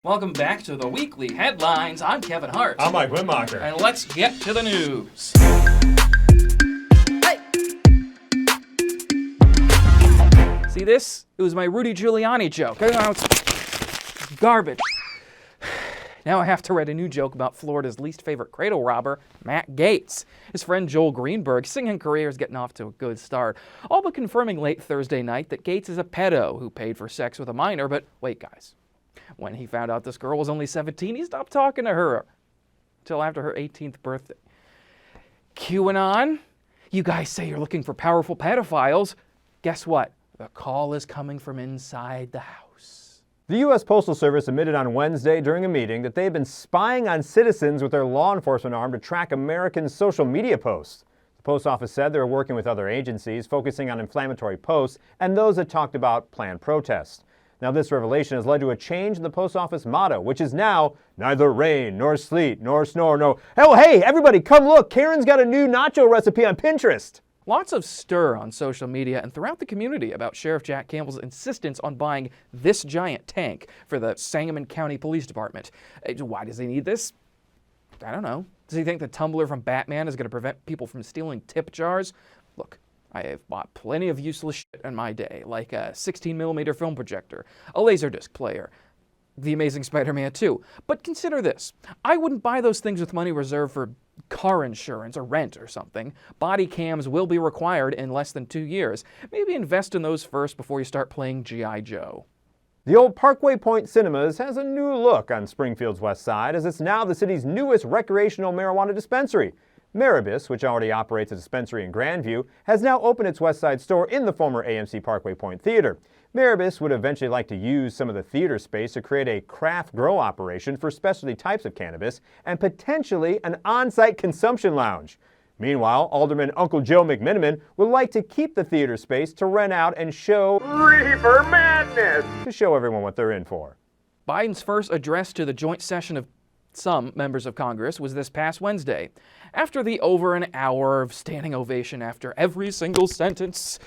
Welcome back to the weekly headlines. I'm Kevin Hart. I'm Mike Wimmacher. And let's get to the news. Hey! See this? It was my Rudy Giuliani joke. It's garbage. Now I have to write a new joke about Florida's least favorite cradle robber, Matt Gaetz. His friend Joel Greenberg's singing career is getting off to a good start, all but confirming late Thursday night that Gaetz is a pedo who paid for sex with a minor. But wait, guys. When he found out this girl was only 17, he stopped talking to her until after her 18th birthday. QAnon? You guys say you're looking for powerful pedophiles. Guess what? The call is coming from inside the house. The U.S. Postal Service admitted on Wednesday during a meeting that they've been spying on citizens with their law enforcement arm to track American social media posts. The post office said they were working with other agencies focusing on inflammatory posts and those that talked about planned protests. Now, this revelation has led to a change in the post office motto, which is now, neither rain, nor sleet, nor snow, no. Oh, hey, everybody, come look. Karen's got a new nacho recipe on Pinterest. Lots of stir on social media and throughout the community about Sheriff Jack Campbell's insistence on buying this giant tank for the Sangamon County Police Department. Why does he need this? I don't know. Does he think the tumbler from Batman is going to prevent people from stealing tip jars? Look. I have bought plenty of useless shit in my day, like a 16mm film projector, a Laserdisc player, The Amazing Spider-Man 2. But consider this. I wouldn't buy those things with money reserved for car insurance or rent or something. Body cams will be required in less than 2 years. Maybe invest in those first before you start playing G.I. Joe. The old Parkway Point Cinemas has a new look on Springfield's west side, as it's now the city's newest recreational marijuana dispensary. Maribis, which already operates a dispensary in Grandview, has now opened its West Side store in the former AMC Parkway Point Theater. Maribis would eventually like to use some of the theater space to create a craft grow operation for specialty types of cannabis and potentially an on-site consumption lounge. Meanwhile, Alderman Uncle Joe McMiniman would like to keep the theater space to rent out and show Reefer Madness to show everyone what they're in for. Biden's first address to the joint session of some members of Congress was this past Wednesday. After the over an hour of standing ovation after every single sentence,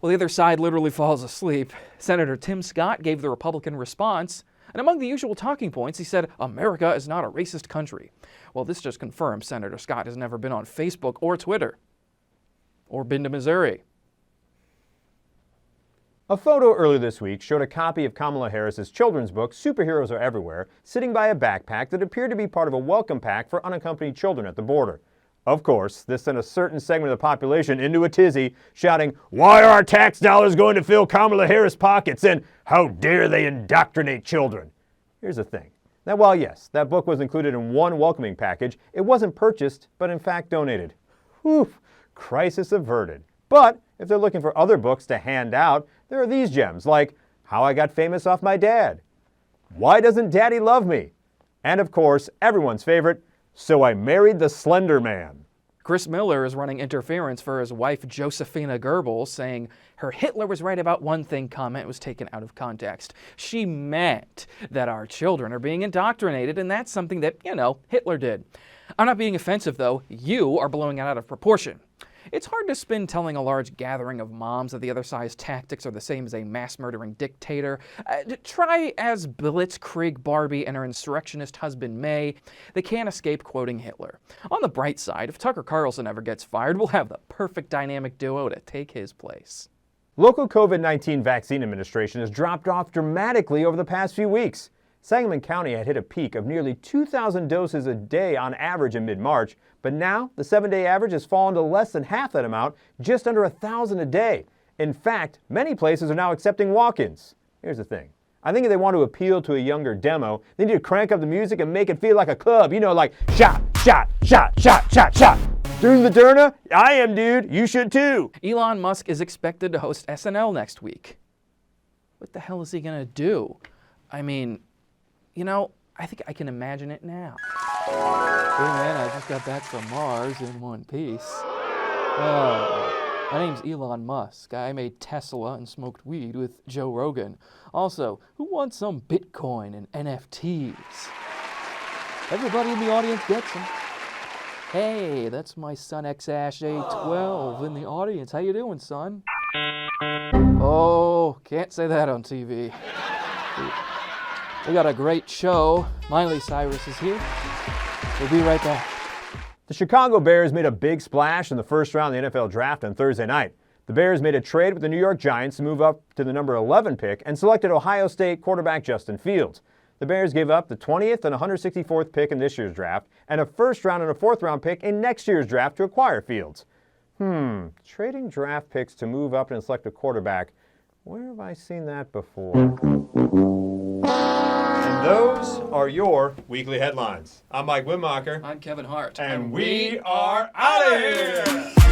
well, the other side literally falls asleep, Senator Tim Scott gave the Republican response, and among the usual talking points, he said, America is not a racist country. Well, this just confirms Senator Scott has never been on Facebook or Twitter, or been to Missouri. A photo earlier this week showed a copy of Kamala Harris's children's book, Superheroes Are Everywhere, sitting by a backpack that appeared to be part of a welcome pack for unaccompanied children at the border. Of course, this sent a certain segment of the population into a tizzy, shouting, "Why are our tax dollars going to fill Kamala Harris' pockets? And how dare they indoctrinate children?" Here's the thing. Now, while yes, that book was included in one welcoming package, it wasn't purchased, but in fact donated. Whew, crisis averted. But if they're looking for other books to hand out, there are these gems like How I Got Famous Off My Dad, Why Doesn't Daddy Love Me? And of course, everyone's favorite, So I Married the Slender Man. Chris Miller is running interference for his wife Josephina Goebbels, saying her Hitler was right about one thing comment was taken out of context. She meant that our children are being indoctrinated, and that's something that, Hitler did. I'm not being offensive, though. You are blowing it out of proportion. It's hard to spin telling a large gathering of moms that the other side's tactics are the same as a mass-murdering dictator. Try as Blitzkrieg Barbie and her insurrectionist husband May. They can't escape quoting Hitler. On the bright side, if Tucker Carlson ever gets fired, we'll have the perfect dynamic duo to take his place. Local COVID-19 vaccine administration has dropped off dramatically over the past few weeks. Sangamon County had hit a peak of nearly 2,000 doses a day on average in mid-March, but now the 7-day average has fallen to less than half that amount, just under 1,000 a day. In fact, many places are now accepting walk-ins. Here's the thing. I think if they want to appeal to a younger demo, they need to crank up the music and make it feel like a club. Like shot, shot, shot, shot, shot, shot. Doing the Derna? I am, dude. You should too. Elon Musk is expected to host SNL next week. What the hell is he gonna do? I mean, I think I can imagine it now. Hey man, I just got back from Mars in one piece. My name's Elon Musk. I made Tesla and smoked weed with Joe Rogan. Also, who wants some Bitcoin and NFTs? Everybody in the audience gets them. Hey, that's my son XAsh812 in the audience. How you doing, son? Oh, can't say that on TV. We got a great show. Miley Cyrus is here. We'll be right back. The Chicago Bears made a big splash in the first round of the NFL Draft on Thursday night. The Bears made a trade with the New York Giants to move up to the number 11 pick and selected Ohio State quarterback Justin Fields. The Bears gave up the 20th and 164th pick in this year's draft and a first round and a fourth round pick in next year's draft to acquire Fields. Trading draft picks to move up and select a quarterback. Where have I seen that before? And those are your weekly headlines. I'm Mike Wimmacher. I'm Kevin Hart. And we are out of here!